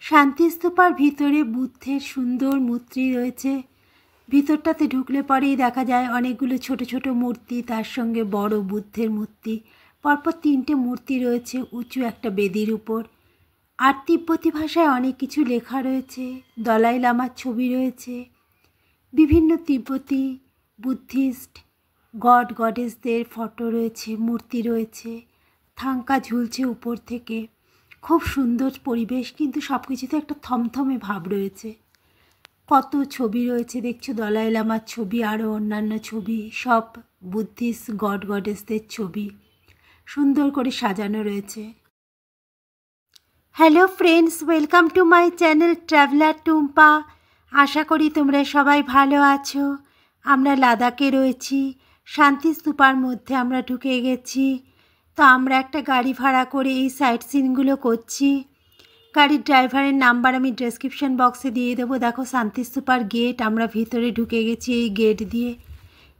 শান্তিস্তূপার ভিতরে বুদ্ধের সুন্দর মূর্তি রয়েছে। ভিতরটাতে ঢুকলে পরেই দেখা যায় অনেকগুলো ছোট ছোট মূর্তি, তার সঙ্গে বড় বুদ্ধের মূর্তি। পরপর 3টে মূর্তি রয়েছে উঁচু একটা বেদির উপর। আর তিব্বতী ভাষায় অনেক কিছু লেখা রয়েছে। দলাই লামার ছবি রয়েছে। বিভিন্ন তিব্বতী বুদ্ধিস্ট গড গডেসদের ফটো রয়েছে, মূর্তি রয়েছে। থাঙ্কা ঝুলছে উপর থেকে। খুব সুন্দর পরিবেশ, কিন্তু সব কিছুতে একটা থমথমে ভাব রয়েছে। কত ছবি রয়েছে দেখছো, দলাই লামার ছবি, আরও অন্যান্য ছবি, সব বুদ্ধিস্ট গড গডেসদের ছবি সুন্দর করে সাজানো রয়েছে। Hello friends, welcome to my channel traveller Tumpa. আশা করি তোমরা সবাই ভালো আছো। আমরা লাদাখে রয়েছি, শান্তিস্তূপার মধ্যে আমরা ঢুকে গেছি। তো আমরা একটা গাড়ি ভাড়া করে এই সাইট সিনগুলো করছি। গাড়ির ড্রাইভারের নাম্বার আমি ডেসক্রিপশন বক্সে দিয়ে দেবো। দেখো শান্তিস্তূপার গেট, আমরা ভিতরে ঢুকে গেছি এই গেট দিয়ে।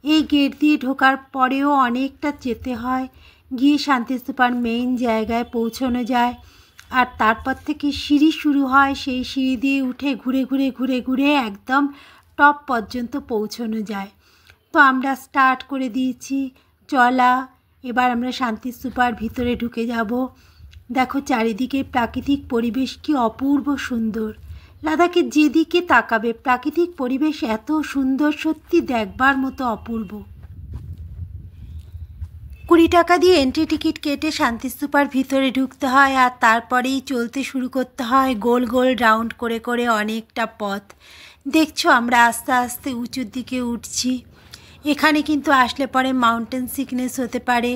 এই গেট দিয়ে ঢোকার পরেও অনেকটা যেতে হয়, গিয়ে শান্তিস্তূপার মেইন জায়গায় পৌঁছানো যায়। আর তারপর থেকে সিঁড়ি শুরু হয়, সেই সিঁড়ি দিয়ে উঠে ঘুরে ঘুরে ঘুরে ঘুরে একদম টপ পর্যন্ত পৌঁছানো যায়। তো আমরা স্টার্ট করে দিয়েছি চলা। এবার আমরা শান্তিস্তূপার ভিতরে ঢুকে যাব। দেখো চারিদিকে প্রাকৃতিক পরিবেশ কি অপূর্ব সুন্দর। লাদাখে যেদিকে তাকাবে প্রাকৃতিক পরিবেশ এত সুন্দর, সত্যি দেখবার মতো অপূর্ব। 20 টাকা দিয়ে এন্ট্রি টিকিট কেটে শান্তিস্তূপার ভিতরে ঢুকতে হয়, আর তারপরেই চলতে শুরু করতে হয় গোল গোল রাউন্ড করে করে অনেকটা পথ। দেখছো আমরা আস্তে আস্তে উঁচুর দিকে উঠছি। এখানে কিন্তু আসলে পরে মাউন্টেন সিকনেস হতে পারে,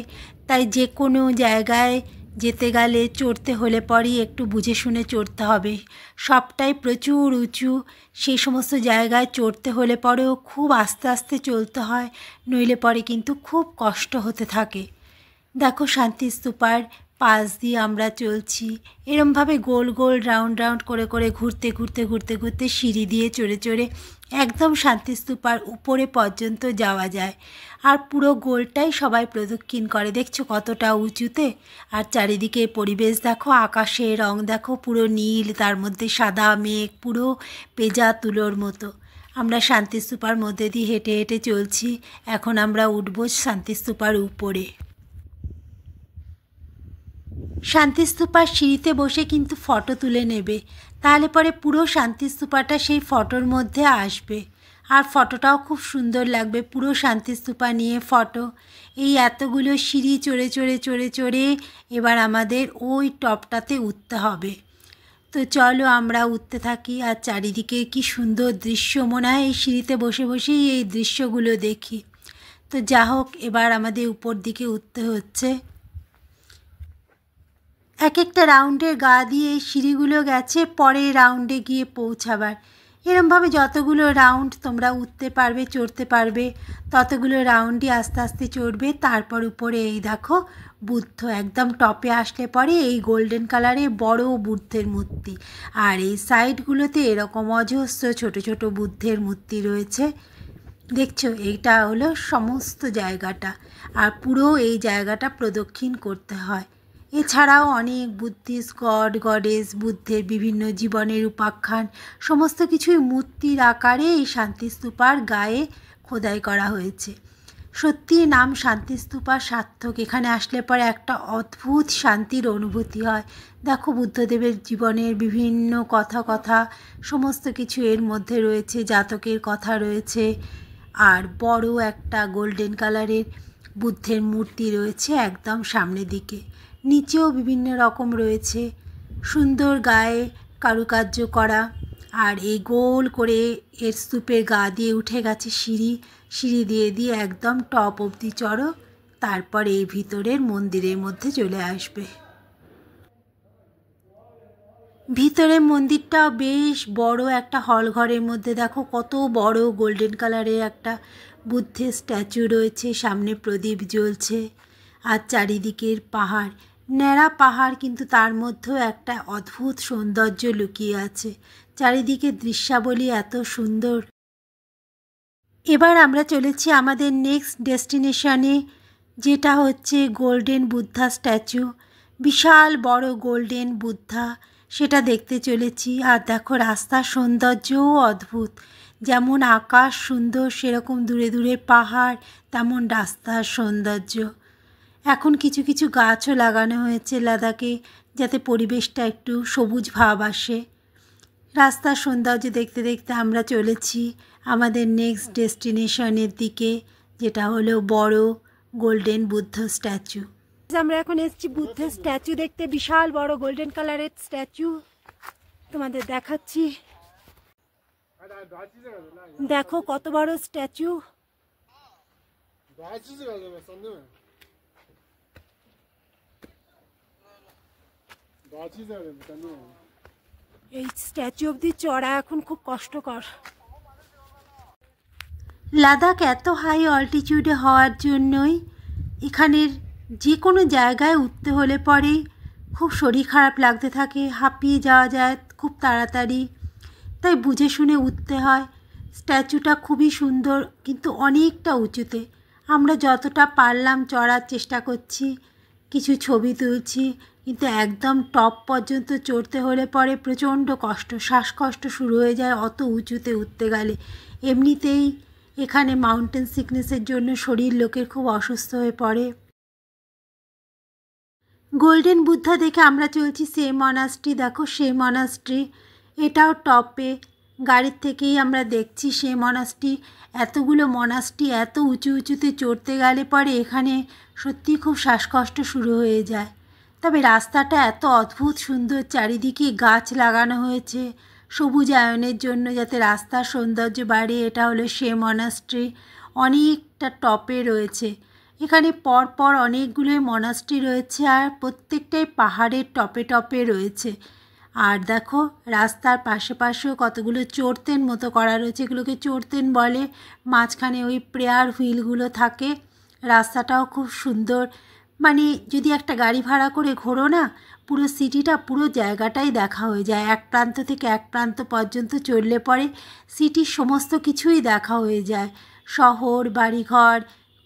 তাই যে কোনো জায়গায় যেতে গেলে চড়তে হলে পরেই একটু বুঝে শুনে চড়তে হবে। সবটাই প্রচুর উঁচু, সেই সমস্ত জায়গায় চড়তে হলে পরেও খুব আস্তে আস্তে চলতে হয়, নইলে পরে কিন্তু খুব কষ্ট হতে থাকে। দেখো শান্তিস্তূপার পাশ দিয়ে আমরা চলছি, এরমভাবে গোল গোল রাউন্ড রাউন্ড করে করে ঘুরতে ঘুরতে ঘুরতে ঘুরতে সিঁড়ি দিয়ে চড়ে চড়ে একদম শান্তিস্তূপার উপরে পর্যন্ত যাওয়া যায়। আর পুরো গোলটাই সবাই প্রদক্ষিণ করে। দেখছো কতটা উঁচুতে। আর চারিদিকে পরিবেশ দেখো, আকাশের রং দেখো পুরো নীল, তার মধ্যে সাদা মেঘ, পুরো পেঁজা তুলোর মতো। আমরা শান্তিস্তূপার মধ্যে দিয়ে হেঁটে হেঁটে চলছি। এখন আমরা উঠব শান্তিস্তূপার উপরে। শান্তিস্তূপার সিঁড়িতে বসে কিন্তু ফটো তুলে নেবে, তাহলে পরে পুরো শান্তিস্তূপাটা সেই ফটোর মধ্যে আসবে। আর ফটোটাও খুব সুন্দর লাগবে, পুরো শান্তিস্তূপা নিয়ে ফটো। এই এতগুলো সিঁড়ি চড়ে চড়ে চড়ে চড়ে এবার আমাদের ওই টপটাতে উঠতে হবে। তো চলো আমরা উঠতে থাকি। আর চারিদিকে কি সুন্দর দৃশ্য, মনে হয় এই সিঁড়িতে বসে বসেই এই দৃশ্যগুলো দেখি। তো যা হোক, এবার আমাদের উপর দিকে উঠতে হচ্ছে। এক একটা রাউন্ডের গা দিয়ে এই সিঁড়িগুলো গেছে পরের রাউন্ডে গিয়ে পৌঁছাবার। এরমভাবে যতগুলো রাউন্ড তোমরা উঠতে পারবে, চড়তে পারবে, ততগুলো রাউন্ডই আস্তে আস্তে চড়বে। তারপর উপরে এই দেখো বুদ্ধ, একদম টপে আসলে পরে এই গোল্ডেন কালারের বড় বুদ্ধের মূর্তি। আর এই সাইডগুলোতে এরকম অজস্র ছোট ছোট বুদ্ধের মূর্তি রয়েছে। দেখছো, এইটা হলো সমস্ত জায়গাটা। আর পুরো এই জায়গাটা প্রদক্ষিণ করতে হয়। এছাড়াও অনেক বুদ্ধিস্ট গড গডেস, বুদ্ধের বিভিন্ন জীবনের উপাখ্যান সমস্ত কিছুই মূর্তির আকারে এই শান্তিস্তূপার গায়ে খোদাই করা হয়েছে। সত্যি নাম শান্তিস্তূপা সার্থক। এখানে আসলে পরে একটা অদ্ভুত শান্তির অনুভূতি হয়। দেখো বুদ্ধদেবের জীবনের বিভিন্ন কথা সমস্ত কিছু এর মধ্যে রয়েছে, জাতকের কথা রয়েছে। আর বড় একটা গোল্ডেন কালারের বুদ্ধের মূর্তি রয়েছে একদম সামনের দিকে। নিচেও বিভিন্ন রকম রয়েছে, সুন্দর গায়ে কারুকার্য করা। আর এই গোল করে এর স্তূপের গা দিয়ে উঠে গেছে সিঁড়ি, সিঁড়ি দিয়ে দিয়ে একদম টপ অবধি চড়ো, তারপর এই ভিতরের মন্দিরের মধ্যে চলে আসবে। ভিতরের মন্দিরটাও বেশ বড় একটা হল ঘরের মধ্যে। দেখো কত বড় গোল্ডেন কালারের একটা বুদ্ধের স্ট্যাচু রয়েছে, সামনে প্রদীপ জ্বলছে। আর চারিদিকের পাহাড়, ন্যাড়া পাহাড়, কিন্তু তার মধ্যেও একটা অদ্ভুত সৌন্দর্য লুকিয়ে আছে। চারিদিকে দৃশ্যাবলী এত সুন্দর। এবার আমরা চলেছি আমাদের নেক্সট ডেস্টিনেশনে, যেটা হচ্ছে গোল্ডেন বুদ্ধা স্ট্যাচু। বিশাল বড় গোল্ডেন বুদ্ধা, সেটা দেখতে চলেছি। আর দেখো রাস্তার সৌন্দর্যও অদ্ভুত, যেমন আকাশ সুন্দর সেরকম দূরে দূরে পাহাড়, তেমন রাস্তার সৌন্দর্য। এখন কিছু কিছু গাছও লাগানো হয়েছে লাদাখে, যাতে পরিবেশটা একটু সবুজ ভাব আসে। রাস্তার সৌন্দর্য দেখতে দেখতে আমরা চলেছি আমাদের নেক্সট ডেস্টিনেশনের দিকে, যেটা হলো বড় গোল্ডেন বুদ্ধ স্ট্যাচু। আমরা এখন এসেছি বুদ্ধের স্ট্যাচু দেখতে, বিশাল বড় গোল্ডেন কালারের স্ট্যাচু তোমাদের দেখাচ্ছি। দেখো কত বড় স্ট্যাচু। এই স্ট্যাচু অবধি চড়া এখন খুব কষ্টকর। লাদাখ এত হাই অল্টিটিউডে হওয়ার জন্যই এখানের যে কোনো জায়গায় উঠতে হলে পরে খুব শরীর খারাপ লাগতে থাকে, হাঁপিয়ে যাওয়া যায় খুব তাড়াতাড়ি, তাই বুঝে শুনে উঠতে হয়। স্ট্যাচুটা খুবই সুন্দর কিন্তু অনেকটা উঁচুতে। আমরা যতটা পারলাম চড়ার চেষ্টা করছি, কিছু ছবি তুলছি, কিন্তু একদম টপ পর্যন্ত চড়তে হলে পরে প্রচণ্ড কষ্ট, শ্বাসকষ্ট শুরু হয়ে যায় অত উঁচুতে উঠতে গেলে। এমনিতেই এখানে মাউন্টেন সিকনেসের জন্য শরীর লোকের খুব অসুস্থ হয়ে পড়ে। গোল্ডেন বুদ্ধা দেখে আমরা চলছি সে মনাস্ট্রি। দেখো সে মনাস্ট্রি, এটাও টপে, গাড়ির থেকেই আমরা দেখছি সে মনাস্ট্রি। এতগুলো মনাস্ট্রি এত উঁচু উঁচুতে চড়তে গেলে পরে এখানে সত্যি খুব শ্বাসকষ্ট শুরু হয়ে যায়। তবে রাস্তাটা এত অদ্ভুত সুন্দর, চারিদিকে গাছ লাগানো হয়েছে সবুজায়নের জন্য, যাতে রাস্তার সৌন্দর্য বাড়ে। এটা হলো সে মনাস্ট্রি, অনেকটা টপে রয়েছে। এখানে পরপর অনেকগুলোই মনাস্ট্রি রয়েছে, আর প্রত্যেকটাই পাহাড়ের টপে টপে রয়েছে। আর দেখো রাস্তার পাশে পাশেও কতগুলো চড়তেন মতো করা রয়েছে, এগুলোকে চড়তেন বলে। মাঝখানে ওই প্রেয়ার হুইলগুলো থাকে। রাস্তাটাও খুব সুন্দর, মানে যদি একটা গাড়ি ভাড়া করে ঘোরো না, পুরো সিটিটা, পুরো জায়গাটাই দেখা হয়ে যায়। এক প্রান্ত থেকে এক প্রান্ত পর্যন্ত চললে পরে সিটির সমস্ত কিছুই দেখা হয়ে যায়। শহর, বাড়িঘর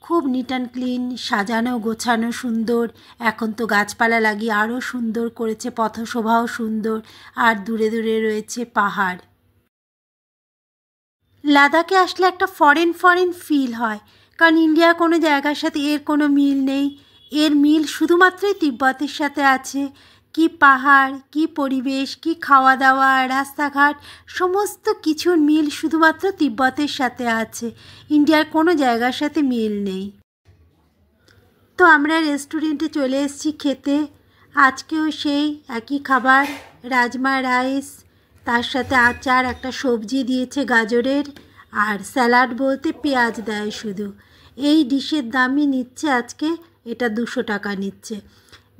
খুব নিট অ্যান্ড ক্লিন, সাজানো গোছানো সুন্দর। এখন তো গাছপালা লাগিয়ে আরও সুন্দর করেছে, পথশোভাও সুন্দর, আর দূরে দূরে রয়েছে পাহাড়। লাদাখে আসলে একটা ফরেন ফিল হয়, কারণ ইন্ডিয়ার কোনো জায়গার সাথে এর কোনো মিল নেই। এর মিল শুধুমাত্রই তিব্বতের সাথে আছে। কি পাহাড়, কি পরিবেশ, কি খাওয়া দাওয়া, রাস্তাঘাট, সমস্ত কিছুর মিল শুধুমাত্র তিব্বতের সাথে আছে, ইন্ডিয়ার কোনো জায়গার সাথে মিল নেই। তো আমরা রেস্টুরেন্টে চলে এসেছি খেতে। আজকেও সেই একই খাবার, রাজমা রাইস, তার সাথে আচার, একটা সবজি দিয়েছে গাজরের, আর স্যালাড বলতে পেঁয়াজ দেয় শুধু। এই ডিশের দামই নিচ্ছে আজকে, এটা 200 টাকা নিচ্ছে।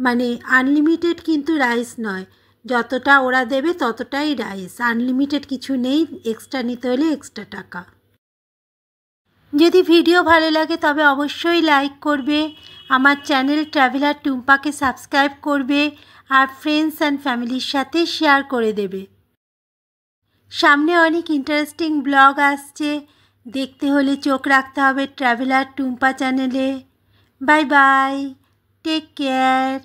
মানে আনলিমিটেড কিন্তু রাইস নয়, যতটা ওরা দেবে ততটাই রাইস, আনলিমিটেড কিছু নেই, এক্সট্রা নিতে হলে এক্সট্রা টাকা। যদি ভিডিও ভালো লাগে তবে অবশ্যই লাইক করবে, আমার চ্যানেল ট্রাভেলার টুম্পাকে সাবস্ক্রাইব করবে, আর ফ্রেন্ডস অ্যান্ড ফ্যামিলির সাথে শেয়ার করে দেবে। সামনে অনেক ইন্টারেস্টিং ব্লগ আসছে, দেখতে হলে চোখ রাখতে হবে ট্রাভেলার টুম্পা চ্যানেলে। Bye bye, take care.